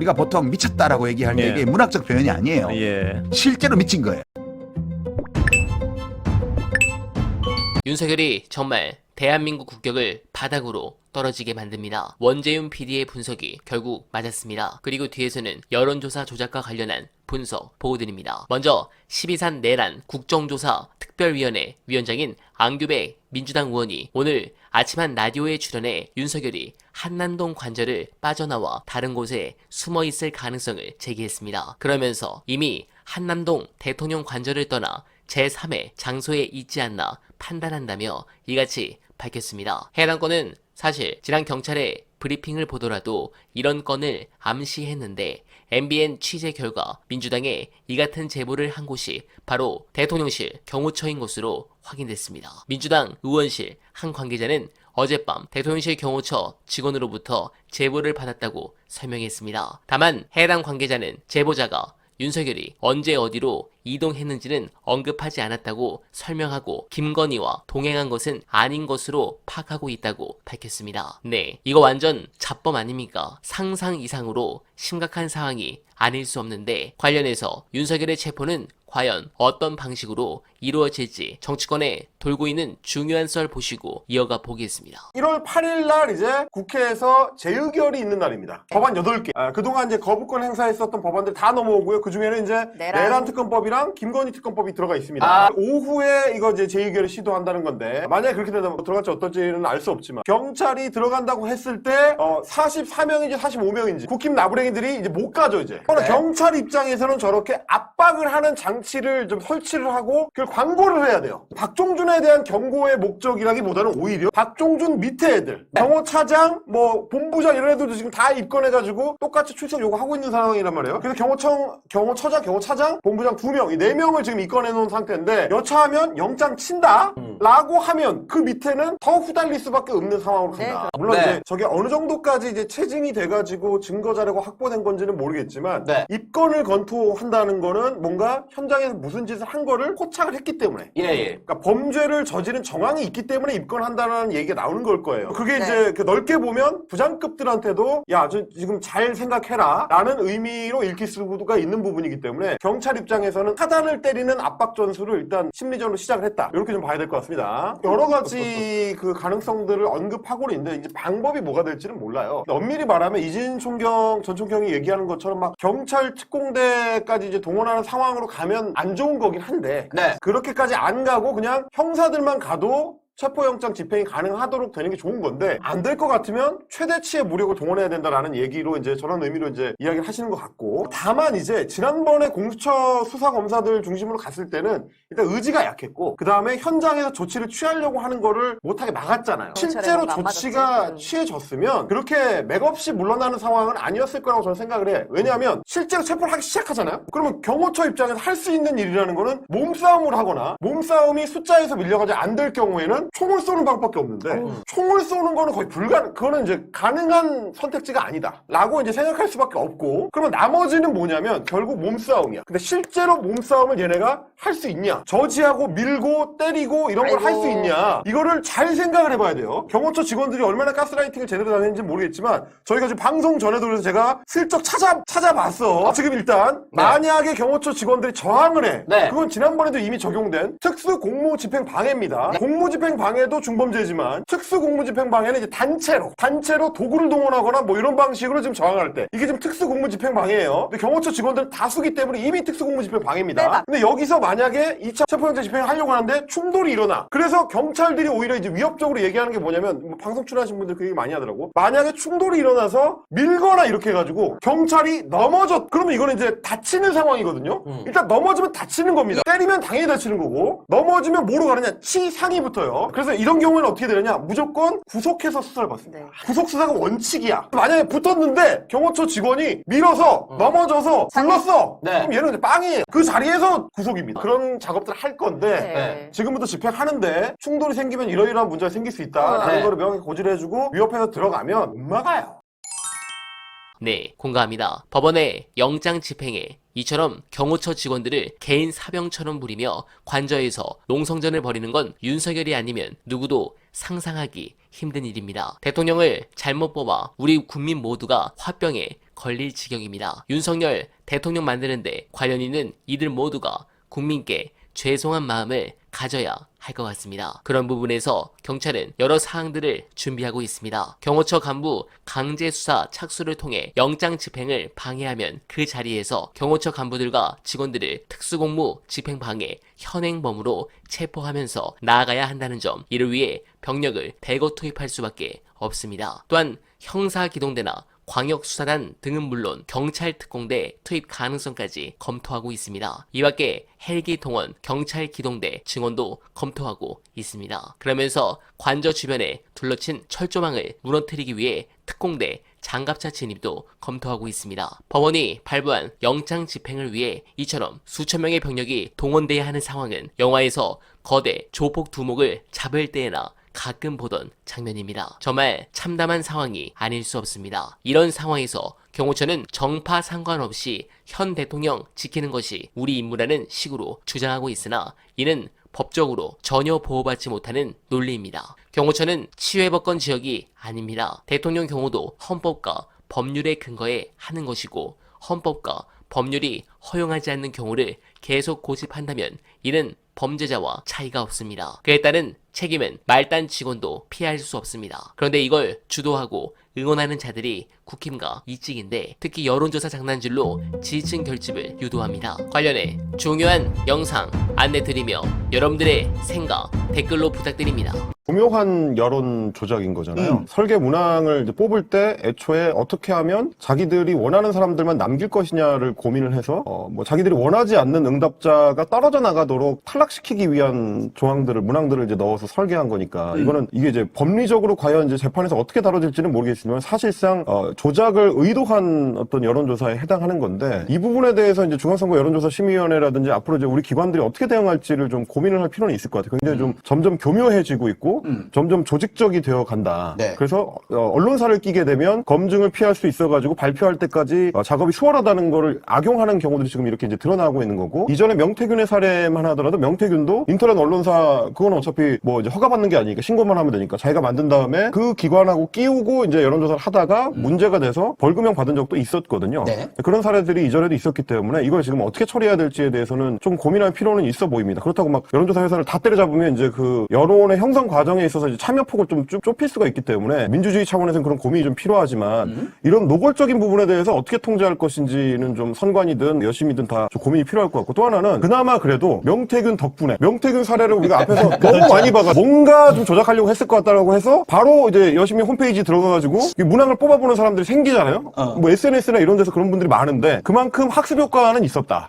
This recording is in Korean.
우리가 보통 미쳤다라고 얘기할 때 이게 문학적 표현이 아니에요. 실제로 미친 거예요. 윤석열이 정말 대한민국 국격을 바닥으로 떨어지게 만듭니다. 원재윤 PD의 분석이 결국 맞았습니다. 그리고 뒤에서는 여론조사 조작과 관련한 분석 보고드립니다. 먼저 12산 내란 국정조사 특별위원회 위원장인 안규백 민주당 의원이 오늘 아침 한 라디오에 출연해 윤석열이 한남동 관저를 빠져나와 다른 곳에 숨어있을 가능성을 제기했습니다. 그러면서 이미 한남동 대통령 관저를 떠나 제3의 장소에 있지 않나 판단한다며 이같이 밝혔습니다. 해당 건은 사실 지난 경찰의 브리핑을 보더라도 이런 건을 암시했는데 MBN 취재 결과 민주당에 이 같은 제보를 한 곳이 바로 대통령실 경호처인 것으로 확인됐습니다. 민주당 의원실 한 관계자는 어젯밤 대통령실 경호처 직원으로부터 제보를 받았다고 설명했습니다. 다만 해당 관계자는 제보자가 윤석열이 언제 어디로 이동했는지는 언급하지 않았다고 설명하고 김건희와 동행한 것은 아닌 것으로 파악하고 있다고 밝혔습니다. 네, 이거 완전 잡범 아닙니까? 상상 이상으로 심각한 상황이 아닐 수 없는데 관련해서 윤석열의 체포는 과연 어떤 방식으로 이루어질지 정치권에 돌고 있는 중요한 썰 보시고 이어가 보겠습니다. 1월 8일 날 이제 국회에서 재의결이 있는 날입니다. 법안 8개. 그동안 이제 거부권 행사했었던 법안들 다 넘어오고요. 그 중에는 이제 내란 특검법이랑 김건희 특검법이 들어가 있습니다. 오후에 이거 이제 재의결을 시도한다는 건데 만약에 그렇게 된다면 들어갈지 어떨지는 알 수 없지만 경찰이 들어간다고 했을 때 44명인지 45명인지 국힘 나부랭이들이 이제 못 가죠 이제. 경찰 입장에서는 저렇게 압박을 하는 장치를 좀 설치를 하고 그걸 광고를 해야 돼요. 박종준에 대한 경고의 목적이라기보다는 오히려 박종준 밑에 애들 경호차장 뭐 본부장 이런 애들도 지금 다 입건해가지고 똑같이 출석 요구하고 있는 상황이란 말이에요. 그래서 경호처장, 경호차장, 본부장 2명, 이 4명을 지금 입건해 놓은 상태인데 여차하면 영장 친다 라고 하면 그 밑에는 더 후달릴 수밖에 없는 상황으로 간다. 물론 이제 저게 어느 정도까지 이제 체증이 돼가지고 증거 자료가 확보된 건지는 모르겠지만 입건을 검토한다는 거는 뭔가 현장에서 무슨 짓을 한 거를 포착을 했기 때문에 그러니까 범죄를 저지른 정황이 있기 때문에 입건한다는 얘기가 나오는 걸 거예요. 그게 이제 넓게 보면 부장급들한테도 야, 저 지금 잘 생각해라 라는 의미로 읽힐 수가 있는 부분이기 때문에 경찰 입장에서는 하단을 때리는 압박 전술을 일단 심리전으로 시작을 했다. 이렇게 좀 봐야 될 것 같습니다. 여러 가지 그 가능성들을 언급하고는 있는데 이제 방법이 뭐가 될지는 몰라요. 엄밀히 말하면 이진 총경, 전 총경이 얘기하는 것처럼 막 경찰 특공대까지 이제 동원하는 상황으로 가면 안 좋은 거긴 한데 그렇게까지 안 가고 그냥 형사들만 가도 체포영장 집행이 가능하도록 되는 게 좋은 건데 안 될 것 같으면 최대치의 무력을 동원해야 된다라는 얘기로 이제 저런 의미로 이제 이야기를 하시는 것 같고 다만 이제 지난번에 공수처 수사검사들 중심으로 갔을 때는 일단 의지가 약했고 그 다음에 현장에서 조치를 취하려고 하는 거를 못하게 막았잖아요. 실제로 조치가 취해졌으면 그렇게 맥없이 물러나는 상황은 아니었을 거라고 저는 생각을 해. 왜냐하면 실제로 체포를 하기 시작하잖아요. 그러면 경호처 입장에서 할 수 있는 일이라는 거는 몸싸움을 하거나 몸싸움이 숫자에서 밀려가지고 안 될 경우에는 총을 쏘는 방법밖에 없는데 총을 쏘는 거는 거의 그거는 이제 가능한 선택지가 아니다 라고 이제 생각할 수밖에 없고 그러면 나머지는 뭐냐면 결국 몸싸움이야. 근데 실제로 몸싸움을 얘네가 할 수 있냐, 저지하고 밀고 때리고 이런 걸 할 수 있냐, 이거를 잘 생각을 해봐야 돼요. 경호처 직원들이 얼마나 가스라이팅을 제대로 다녔는지 모르겠지만 저희가 지금 방송 전에도 그래서 제가 슬쩍 찾아봤어. 지금 일단 만약에 경호처 직원들이 저항을 해 그건 지난번에도 이미 적용된 특수공무집행방해입니다. 공무집행방해도 중범죄지만 특수공무집행방해는 이제 단체로 도구를 동원하거나 뭐 이런 방식으로 지금 저항할 때 이게 지금 특수공무집행방해예요. 근데 경호처 직원들은 다수기 때문에 이미 특수공무집행방해입니다. 근데 여기서 만약에 2차 체포영장 집행을 하려고 하는데 충돌이 일어나. 그래서 경찰들이 오히려 이제 위협적으로 얘기하는 게 뭐냐면 뭐 방송 출연하신 분들 그 얘기 많이 하더라고. 만약에 충돌이 일어나서 밀거나 이렇게 해가지고 경찰이 그러면 이거는 이제 다치는 상황이거든요. 일단 넘어지면 다치는 겁니다. 때리면 당연히 다치는 거고 넘어지면 뭐로 가느냐, 치상이 붙어요. 그래서 이런 경우에는 어떻게 되느냐, 무조건 구속해서 수사를 받습니다. 구속 수사가 원칙이야. 만약에 붙었는데 경호처 직원이 밀어서 넘어져서 불렀어. 그럼 얘는 이제 빵이에요. 그 자리에서 구속입니다. 그런 작업들을 할 건데 지금부터 집행하는데 충돌이 생기면 이러이러한 문제가 생길 수 있다라는 거를 명확히 고지를 해주고 위협해서 들어가면 못 막아요. 네, 공감합니다. 법원의 영장 집행에 이처럼 경호처 직원들을 개인 사병처럼 부리며 관저에서 농성전을 벌이는 건 윤석열이 아니면 누구도 상상하기 힘든 일입니다. 대통령을 잘못 뽑아 우리 국민 모두가 화병에 걸릴 지경입니다. 윤석열 대통령 만드는데 관련 있는 이들 모두가 국민께 죄송한 마음을 가져야 할 것 같습니다. 그런 부분에서 경찰은 여러 사항들을 준비하고 있습니다. 경호처 간부 강제 수사 착수를 통해 영장 집행을 방해하면 그 자리에서 경호처 간부들과 직원들을 특수공무 집행 방해 현행범으로 체포하면서 나아가야 한다는 점, 이를 위해 병력을 대거 투입할 수밖에 없습니다. 또한 형사기동대나 광역수사단 등은 물론 경찰특공대 투입 가능성까지 검토하고 있습니다. 이 밖에 헬기 동원 경찰기동대 증원도 검토하고 있습니다. 그러면서 관저 주변에 둘러친 철조망을 무너뜨리기 위해 특공대 장갑차 진입도 검토하고 있습니다. 법원이 발부한 영장 집행을 위해 이처럼 수천 명의 병력이 동원돼야 하는 상황은 영화에서 거대 조폭 두목을 잡을 때에나 가끔 보던 장면입니다. 정말 참담한 상황이 아닐 수 없습니다. 이런 상황에서 경호처는 정파 상관없이 현 대통령 지키는 것이 우리 임무라는 식으로 주장하고 있으나 이는 법적으로 전혀 보호받지 못하는 논리입니다. 경호처는 치외법권 지역이 아닙니다. 대통령 경호도 헌법과 법률에 근거해 하는 것이고 헌법과 법률이 허용하지 않는 경우를 계속 고집한다면 이는 범죄자와 차이가 없습니다. 그에 따른 책임은 말단 직원도 피할 수 없습니다. 그런데 이걸 주도하고 응원하는 자들이 국힘과 이직인데 특히 여론조사 장난질로 지지층 결집을 유도합니다. 관련해 중요한 영상 안내드리며 여러분들의 생각 댓글로 부탁드립니다. 교묘한 여론 조작인 거잖아요. 설계 문항을 이제 뽑을 때 애초에 어떻게 하면 자기들이 원하는 사람들만 남길 것이냐를 고민을 해서 뭐 자기들이 원하지 않는 응답자가 떨어져 나가도록 탈락시키기 위한 조항들을 문항들을 이제 넣어서 설계한 거니까 이거는 이게 이제 법리적으로 과연 이제 재판에서 어떻게 다뤄질지는 모르겠지만 사실상 조작을 의도한 어떤 여론조사에 해당하는 건데 이 부분에 대해서 이제 중앙선거 여론조사심의위원회라든지 앞으로 이제 우리 기관들이 어떻게 대응할지를 좀 고민을 할 필요는 있을 것 같아요. 굉장히 좀 점점 교묘해지고 있고 점점 조직적이 되어 간다. 네. 그래서 언론사를 끼게 되면 검증을 피할 수 있어가지고 발표할 때까지 작업이 수월하다는 거를 악용하는 경우들이 지금 이렇게 이제 드러나고 있는 거고 이전에 명태균의 사례만 하더라도 명태균도 인터넷 언론사 그건 어차피 뭐 이제 허가받는 게 아니니까 신고만 하면 되니까 자기가 만든 다음에 그 기관하고 끼우고 이제 여론조사를 하다가 문제가 돼서 벌금형 받은 적도 있었거든요. 네. 그런 사례들이 이전에도 있었기 때문에 이걸 지금 어떻게 처리해야 될지에 대해서는 좀 고민할 필요는 있어 보입니다. 그렇다고 막 여론조사 회사를 다 때려잡으면 이제 그 여론의 형성 과정에 있어서 이제 참여폭을 좀 좁힐 수가 있기 때문에 민주주의 차원에서는 그런 고민이 좀 필요하지만 이런 노골적인 부분에 대해서 어떻게 통제할 것인지는 좀 선관위든 여심이든 다 좀 고민이 필요할 것 같고 또 하나는 그나마 그래도 명태균 덕분에 명태균 사례를 우리가 앞에서 너무 많이 봐가 뭔가 좀 조작하려고 했을 것 같다라고 해서 바로 이제 여심이 홈페이지 들어가가지고 문항을 뽑아보는 사람들이 생기잖아요. 뭐 SNS나 이런 데서 그런 분들이 많은데 그만큼 학습 효과는 있었다.